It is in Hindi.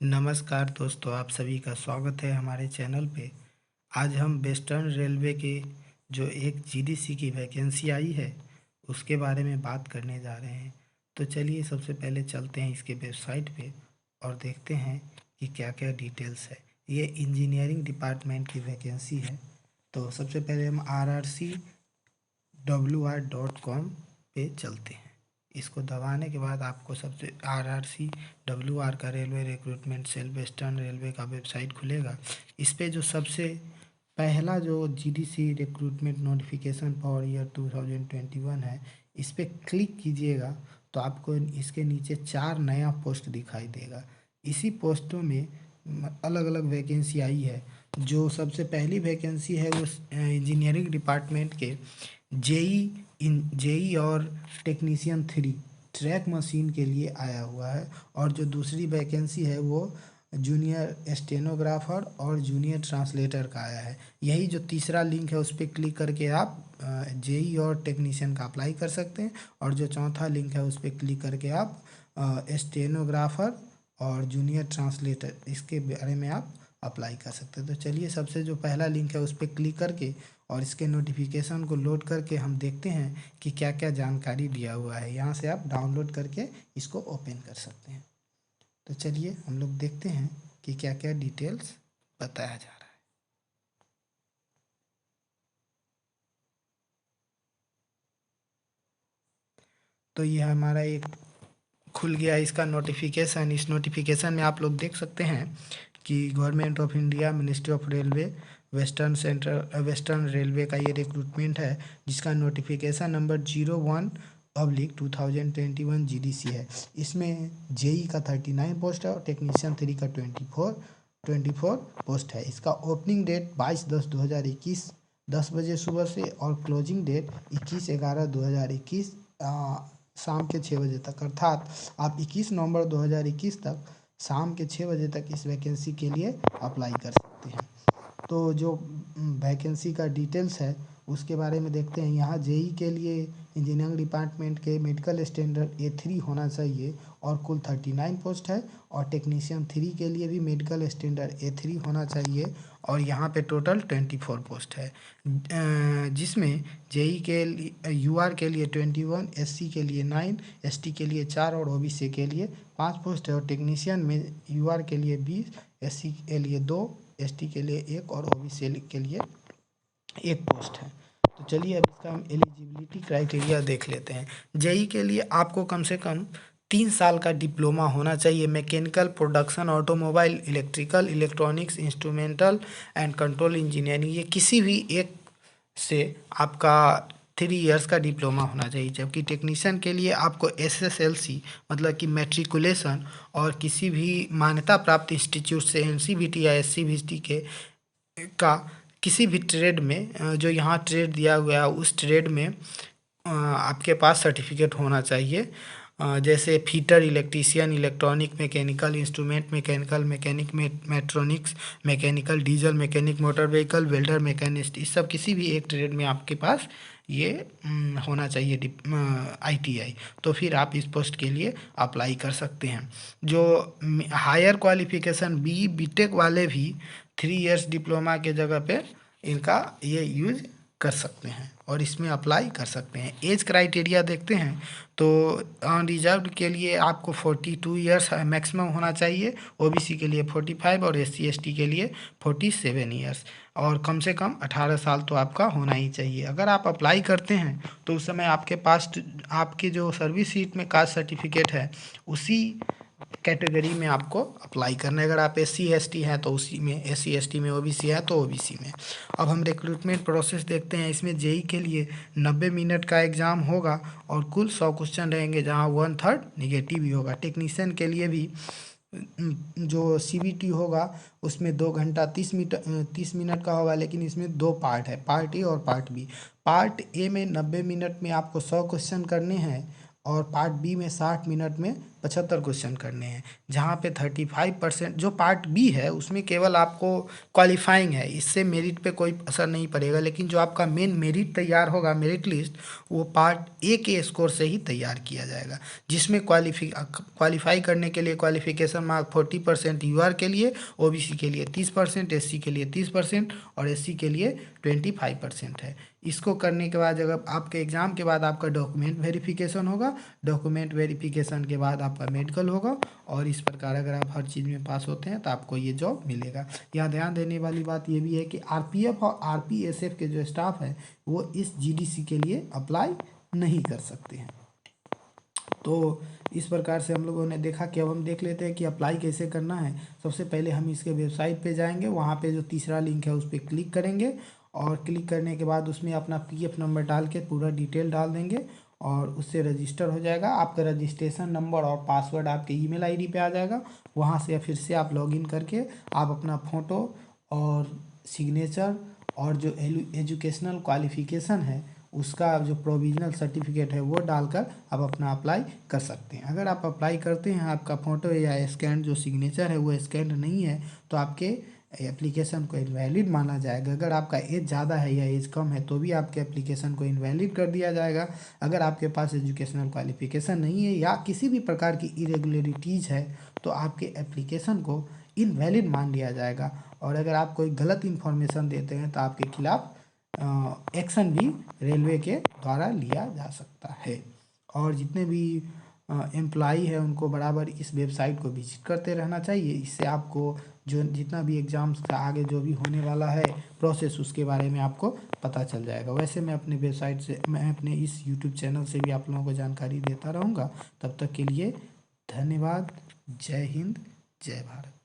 नमस्कार दोस्तों, आप सभी का स्वागत है हमारे चैनल पे। आज हम वेस्टर्न रेलवे के जो एक जीडीसी की वैकेंसी आई है उसके बारे में बात करने जा रहे हैं। तो चलिए सबसे पहले चलते हैं इसके वेबसाइट पे और देखते हैं कि क्या क्या डिटेल्स है। ये इंजीनियरिंग डिपार्टमेंट की वैकेंसी है। तो सबसे पहले हम rrcwr.com पे चलते हैं। इसको दबाने के बाद आपको सबसे RRCWR का railway recruitment cell western railway का वेबसाइट खुलेगा। इस पे जो सबसे पहला जो GDC recruitment notification for year 2021 है, इस पे क्लिक कीजिएगा तो आपको इसके नीचे 4 नया पोस्ट दिखाई देगा। इसी पोस्टों में अलग अलग वैकेंसी आई है। जो सबसे पहली वैकेंसी है वो इंजीनियरिंग डिपार्टमेंट के जेई और टेक्नीशियन 3 ट्रैक मशीन के लिए आया हुआ है। और जो दूसरी वैकेंसी है वो जूनियर स्टेनोग्राफर और जूनियर ट्रांसलेटर का आया है। यही जो तीसरा लिंक है उस पर क्लिक करके आप जेई और टेक्नीशियन का अप्लाई कर सकते हैं। और जो चौथा लिंक है उस पर क्लिक करके आप स्टेनोग्राफर और जूनियर ट्रांसलेटर इसके बारे में आप अप्लाई कर सकते हैं। तो चलिए सबसे जो पहला लिंक है उस पर क्लिक करके और इसके नोटिफिकेशन को लोड करके हम देखते हैं कि क्या क्या जानकारी दिया हुआ है। यहाँ से आप डाउनलोड करके इसको ओपन कर सकते हैं। तो चलिए हम लोग देखते हैं कि क्या क्या डिटेल्स बताया जा रहा है। तो ये हमारा एक खुल गया इसका नोटिफिकेशन। इस नोटिफिकेशन में आप लोग देख सकते हैं कि government of India, ministry of railway, western railway का ये रिक्रूटमेंट है, जिसका नोटिफिकेशन नंबर 01/2021 जीडीसी है। इसमें जेई का 39 पोस्ट है और टेक्नीशियन 3 का 24 पोस्ट है। इसका ओपनिंग डेट 22/10/2021 10 बजे सुबह से और क्लोजिंग डेट 21/11/2021 शाम के 6 बजे तक, अर्थात आप 21 नवंबर 2021 तक शाम के 6 बजे तक इस वैकेंसी के लिए अप्लाई कर सकते हैं। तो जो वैकेंसी का डिटेल्स है उसके बारे में देखते हैं। यहाँ जेई के लिए इंजीनियरिंग डिपार्टमेंट के मेडिकल स्टैंडर्ड A3 होना चाहिए और कुल 39 पोस्ट है। और टेक्नीशियन 3 के लिए भी मेडिकल स्टैंडर्ड A3 होना चाहिए और यहाँ पे टोटल 24 पोस्ट है, जिसमें जेई के लिए यूआर के लिए 21, एससी के लिए 9, एसटी के लिए 4 और ओबीसी के लिए 5 पोस्ट है। और टेक्नीशियन में यूआर के लिए 20, एससी के लिए 2, एसटी के लिए 1 और ओबीसी के लिए 1 पोस्ट है। तो चलिए अब इसका हम एलिजिबिलिटी क्राइटेरिया देख लेते हैं। जेई के लिए आपको कम से कम 3 साल का डिप्लोमा होना चाहिए mechanical, production, automobile, electrical, electronics, instrumental and control engineering, ये किसी भी एक से आपका 3 इयर्स का डिप्लोमा होना चाहिए। जबकि टेक्नीशियन के लिए आपको एसएसएलसी मतलब कि मैट्रिकुलेशन और किसी भी मान्यता प्राप्त इंस्टीट्यूट से एनसीवीटी या एससीवीटी के का किसी भी ट्रेड में जो यहाँ ट्रेड दिया गया है उस ट्रेड में आपके पास सर्टिफिकेट होना चाहिए। जैसे fitter, electrician, electronic, mechanical, instrument mechanical, mechanic mechatronics, mechanical, diesel mechanic, motor vehicle, welder, machinist, इस सब किसी भी एक ट्रेड में आपके पास ये होना चाहिए आईटीआई। तो फिर आप इस पोस्ट के लिए अप्लाई कर सकते हैं। जो हायर क्वालिफिकेशन बीटेक वाले भी 3 इयर्स डिप्लोमा के जगह पे इनका ये यूज कर सकते हैं और इसमें अप्लाई कर सकते हैं। एज क्राइटेरिया देखते हैं तो अनरिजर्व्ड के लिए आपको 42 इयर्स मैक्सिमम होना चाहिए, ओबीसी के लिए 45 और एससी एसटी के लिए 47 इयर्स और कम से कम 18 साल तो आपका होना ही चाहिए। अगर आप अप्लाई करते हैं तो उस समय आपके पास आपके जो सर्विस सीट में कास्ट सर्टिफिकेट है उसी कैटेगरी में आपको अप्लाई करना है। अगर आप एससी एसटी हैं तो उसी में, एससी एसटी में, ओबीसी है तो ओबीसी में। अब हम रिक्रूटमेंट प्रोसेस देखते हैं। इसमें जेई के लिए 90 मिनट का एग्ज़ाम होगा और कुल 100 क्वेश्चन रहेंगे, जहां 1/3 निगेटिव ही होगा। टेक्नीशियन के लिए भी जो सीबीटी होगा उसमें 2 घंटा 30 मिनट का होगा, लेकिन इसमें 2 पार्ट है, पार्ट ए और पार्ट बी। पार्ट ए में 90 मिनट में आपको 100 क्वेश्चन करने हैं और पार्ट बी में 60 मिनट में 75 क्वेश्चन करने हैं, जहाँ पे 35% जो पार्ट बी है उसमें केवल आपको क्वालिफाइंग है, इससे मेरिट पे कोई असर नहीं पड़ेगा। लेकिन जो आपका मेन मेरिट तैयार होगा, मेरिट लिस्ट, वो पार्ट ए के स्कोर से ही तैयार किया जाएगा, जिसमें क्वालिफाई करने के लिए क्वालिफिकेशन मार्क 40% यूआर के लिए, ओबीसी के लिए 30%, एससी के लिए 30% और एससी के लिए 25% है। इसको करने के बाद जब आपके एग्ज़ाम के बाद आपका डॉक्यूमेंट वेरिफिकेशन होगा, डॉक्यूमेंट वेरिफिकेशन के बाद आपका मेडिकल होगा, और इस प्रकार अगर आप हर चीज़ में पास होते हैं तो आपको ये जॉब मिलेगा। यहाँ ध्यान देने वाली बात ये भी है कि आरपीएफ और आरपीएसएफ के जो स्टाफ है वो इस जीडीसी के लिए अप्लाई नहीं कर सकते हैं। तो इस प्रकार से हम लोगों ने देखा कि अब हम देख लेते हैं कि अप्लाई कैसे करना है। सबसे पहले हम इसके वेबसाइट पे जाएंगे, वहाँ पे जो तीसरा लिंक है उस पर क्लिक करेंगे, और क्लिक करने के बाद उसमें अपना पीएफ नंबर डाल के पूरा डिटेल डाल देंगे और उससे रजिस्टर हो जाएगा। आपका रजिस्ट्रेशन नंबर और पासवर्ड आपके ईमेल आईडी पे आ जाएगा। वहाँ से फिर से आप लॉगिन करके आप अपना फ़ोटो और सिग्नेचर और जो एजुकेशनल क्वालिफ़िकेशन है उसका जो प्रोविजनल सर्टिफिकेट है वो डालकर आप अपना अप्लाई कर सकते हैं। अगर आप अप्लाई करते हैं, आपका फ़ोटो या स्कैन जो सिग्नेचर है वो स्कैन नहीं है, तो आपके एप्लीकेशन को इनवैलिड माना जाएगा। अगर आपका एज ज़्यादा है या एज कम है तो भी आपके एप्लीकेशन को इनवैलिड कर दिया जाएगा। अगर आपके पास एजुकेशनल क्वालिफिकेशन नहीं है या किसी भी प्रकार की इरेगुलरिटीज़ है तो आपके एप्लीकेशन को इनवैलिड मान लिया जाएगा, और अगर आप कोई गलत इन्फॉर्मेशन देते हैं तो आपके खिलाफ एक्शन भी रेलवे के द्वारा लिया जा सकता है। और जितने भी एम्प्लॉई है उनको बराबर इस वेबसाइट को विजिट करते रहना चाहिए। इससे आपको जो जितना भी एग्ज़ाम्स का आगे जो भी होने वाला है प्रोसेस उसके बारे में आपको पता चल जाएगा। वैसे मैं अपने वेबसाइट से, मैं अपने इस यूट्यूब चैनल से भी आप लोगों को जानकारी देता रहूँगा। तब तक के लिए धन्यवाद। जय हिंद, जय भारत।